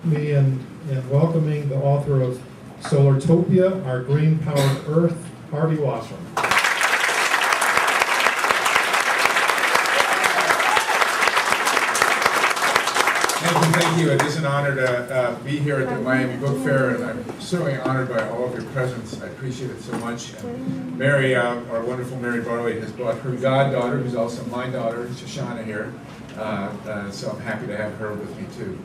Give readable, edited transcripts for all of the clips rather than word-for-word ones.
me in welcoming the author of Solartopia, Our Green-Powered Earth, Harvey Wasserman. Thank you. It is an honor to be here at the Miami Book Fair, and I'm certainly honored by all of your presence. I appreciate it so much. And Mary, our wonderful Mary Barley, has brought her goddaughter, who's also my daughter, Shoshana, here. So I'm happy to have her with me, too.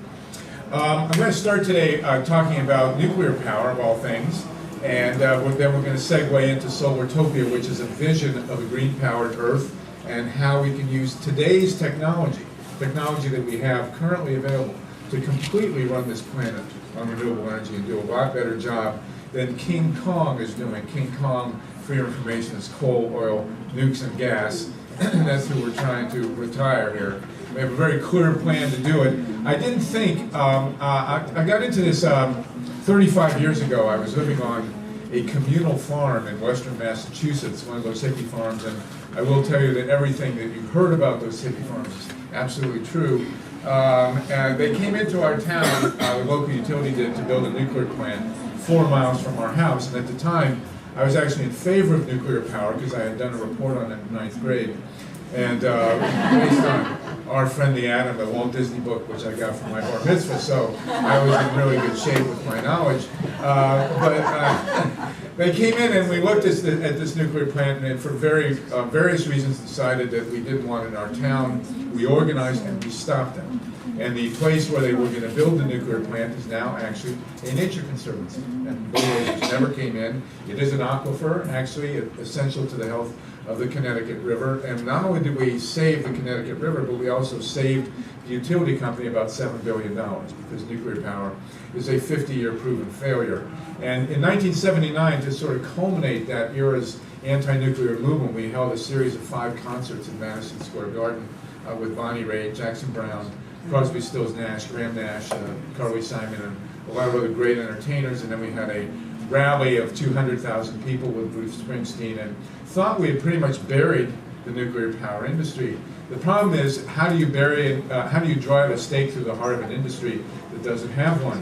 I'm going to start today talking about nuclear power, of all things, and then we're going to segue into Solartopia, which is a vision of a green-powered Earth, and how we can use today's technology that we have currently available to completely run this planet on renewable energy and do a lot better job than King Kong is doing. King Kong, for your information, is coal, oil, nukes, and gas. That's who we're trying to retire here. We have a very clear plan to do it. I didn't think, I got into this 35 years ago. I was living on a communal farm in western Massachusetts, one of those hippie farms, and I will tell you that everything that you've heard about those hippie farms is absolutely true. And they came into our town, the local utility did, to build a nuclear plant 4 miles from our house. And at the time, I was actually in favor of nuclear power because I had done a report on it in 9th grade. And based on Our Friend the Atom, the Walt Disney book, which I got from my bar mitzvah, so I was in really good shape with my knowledge. But they came in and we looked at this nuclear plant, and for various reasons decided that we didn't want it in our town. We organized and we stopped them. And the place where they were going to build the nuclear plant is now actually a nature conservancy. And Blue never came in. It is an aquifer, actually, essential to the health of the Connecticut River. And not only did we save the Connecticut River, but we also saved the utility company about $7 billion, because nuclear power is a 50-year proven failure. And in 1979, to sort of culminate that era's anti-nuclear movement, we held a series of 5 concerts in Madison Square Garden with Bonnie Raitt, Jackson Brown, Crosby, Stills, Nash, Graham Nash, Carly Simon, and a lot of other great entertainers. And then we had a rally of 200,000 people with Bruce Springsteen, and thought we had pretty much buried the nuclear power industry. The problem is, how do you bury it? How do you drive a stake through the heart of an industry that doesn't have one?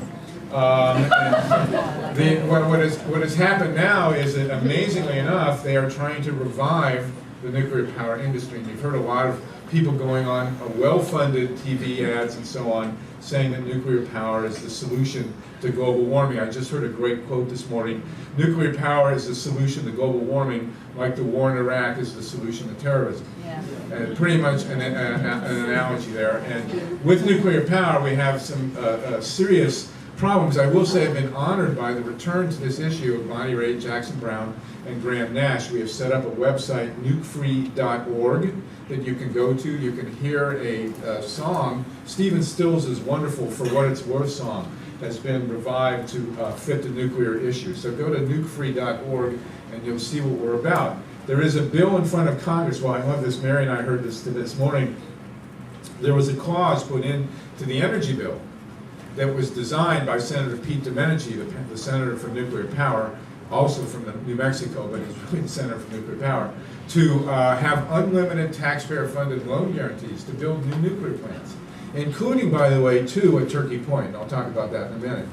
What has happened now is that, amazingly enough, they are trying to revive the nuclear power industry. And you've heard a lot of people going on well-funded TV ads and so on, saying that nuclear power is the solution to global warming. I just heard a great quote this morning. Nuclear power is the solution to global warming, like the war in Iraq is the solution to terrorism. Yeah. And pretty much an analogy there. And with nuclear power, we have some serious problems. I will say I've been honored by the return to this issue of Bonnie Raitt, Jackson Brown, and Graham Nash. We have set up a website, nukefree.org, that you can go to. You can hear a song. Stephen Stills' wonderful For What It's Worth song has been revived to fit the nuclear issue. So go to nukefree.org and you'll see what we're about. There is a bill in front of Congress. Well, I love this. Mary and I heard this morning. There was a clause put into the energy bill that was designed by Senator Pete Domenici, the senator for nuclear power, also from New Mexico, but he's really the senator for nuclear power, to have unlimited taxpayer-funded loan guarantees to build new nuclear plants, including, by the way, 2 at Turkey Point. I'll talk about that in a minute.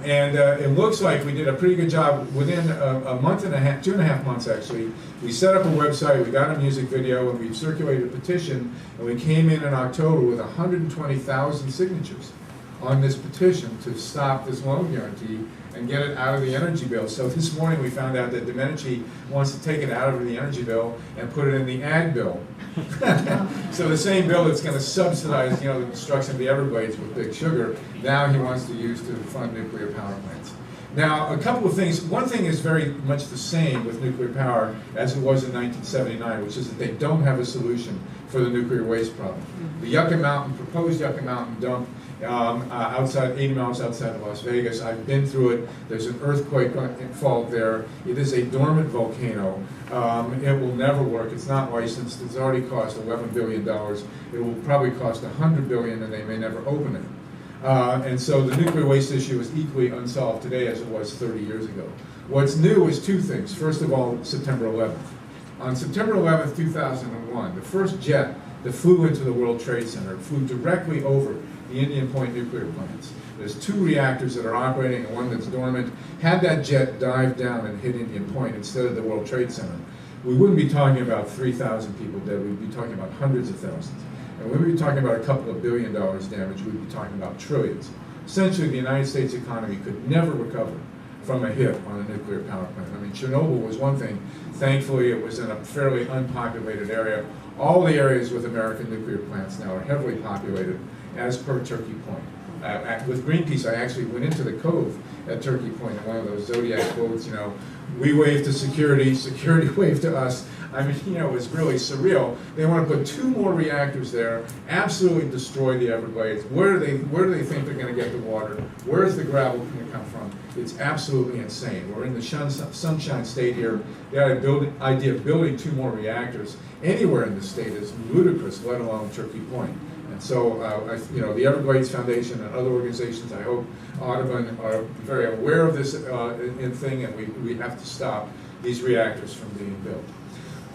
It looks like we did a pretty good job. Within a month and a half, 2.5 months actually, we set up a website, we got a music video, and we circulated a petition, and we came in October with 120,000 signatures on this petition to stop this loan guarantee and get it out of the energy bill. So this morning we found out that Domenici wants to take it out of the energy bill and put it in the ag bill. So the same bill that's going to subsidize, the destruction of the Everglades with big sugar, now he wants to use to fund nuclear power plants. Now, a couple of things. One thing is very much the same with nuclear power as it was in 1979, which is that they don't have a solution for the nuclear waste problem. The Yucca Mountain, proposed Yucca Mountain dump, 80 miles outside of Las Vegas. I've been through it. There's an earthquake fault there. It is a dormant volcano. It will never work. It's not licensed. It's already cost $11 billion. It will probably cost $100 billion, and they may never open it. And so the nuclear waste issue is equally unsolved today as it was 30 years ago. What's new is 2 things. First of all, September 11th. On September 11th, 2001, the first jet that flew into the World Trade Center flew directly over the Indian Point nuclear plants. There's 2 reactors that are operating and one that's dormant. Had that jet dived down and hit Indian Point instead of the World Trade Center, we wouldn't be talking about 3,000 people dead, we'd be talking about hundreds of thousands. And when we'd be talking about a couple of $1 billion damage, we'd be talking about trillions. Essentially, the United States economy could never recover from a hit on a nuclear power plant. I mean, Chernobyl was one thing. Thankfully, it was in a fairly unpopulated area. All the areas with American nuclear plants now are heavily populated, as per Turkey Point. With Greenpeace, I actually went into the cove at Turkey Point in one of those Zodiac boats, you know. We waved to security, security waved to us. I mean, you know, it was really surreal. They want to put 2 more reactors there, absolutely destroy the Everglades. Where do they think they're going to get the water? Where is the gravel going to come from? It's absolutely insane. We're in the Sunshine State here. The idea of building 2 more reactors anywhere in the state is ludicrous, let alone Turkey Point. And so, you know, the Everglades Foundation and other organizations, I hope, Audubon are very aware of this thing, and we have to stop these reactors from being built.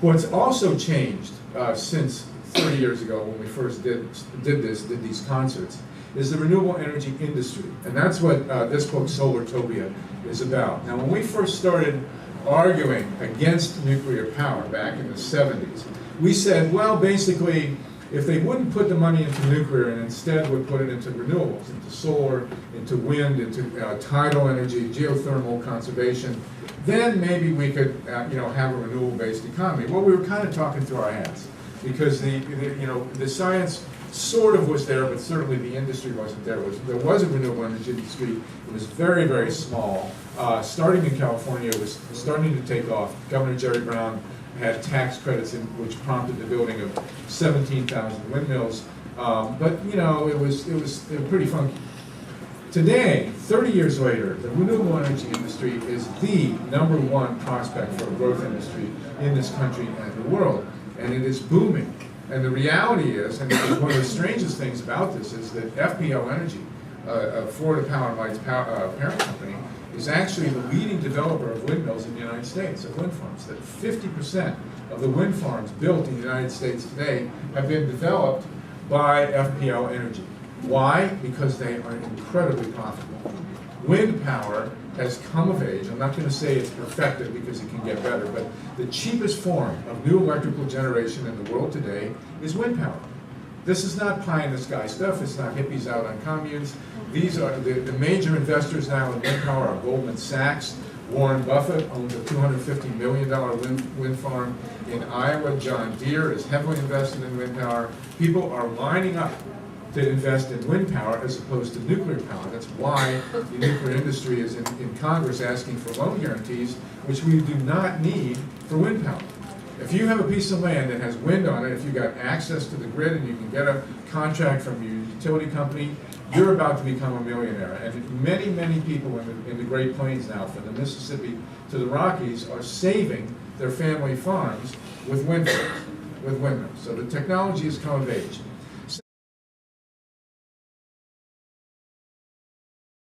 What's also changed since 30 years ago when we first did these concerts is the renewable energy industry. And that's what this book, Solartopia, is about. Now, when we first started arguing against nuclear power back in the 70s, we said, well, basically, if they wouldn't put the money into nuclear and instead would put it into renewables, into solar, into wind, into tidal energy, geothermal conservation, then maybe we could you know, have a renewable-based economy. Well, we were kind of talking through our hats because you know, the science sort of was there, but certainly the industry wasn't there. There was a renewable energy industry. It was very, very small. Starting in California, it was starting to take off. Governor Jerry Brown had tax credits which prompted the building of 17,000 windmills. But you know, it was pretty funky. Today, 30 years later, the renewable energy industry is the #1 prospect for a growth industry in this country and the world, and it is booming. And the reality is, and one of the strangest things about this is that FPL Energy, Florida Power and Light's parent company, is actually the leading developer of windmills in the United States, of wind farms. That 50% of the wind farms built in the United States today have been developed by FPL Energy. Why? Because they are incredibly profitable. Wind power has come of age. I'm not going to say it's perfected because it can get better, but the cheapest form of new electrical generation in the world today is wind power. This is not pie-in-the-sky stuff. It's not hippies out on communes. These are the major investors now in wind power are Goldman Sachs. Warren Buffett owns a $250 million wind farm in Iowa. John Deere is heavily invested in wind power. People are lining up to invest in wind power as opposed to nuclear power. That's why the nuclear industry is in Congress asking for loan guarantees, which we do not need for wind power. If you have a piece of land that has wind on it, if you've got access to the grid and you can get a contract from your utility company, you're about to become a millionaire. And many, many people in the Great Plains now, from the Mississippi to the Rockies, are saving their family farms with wind farms, with windmills. So the technology has come of age.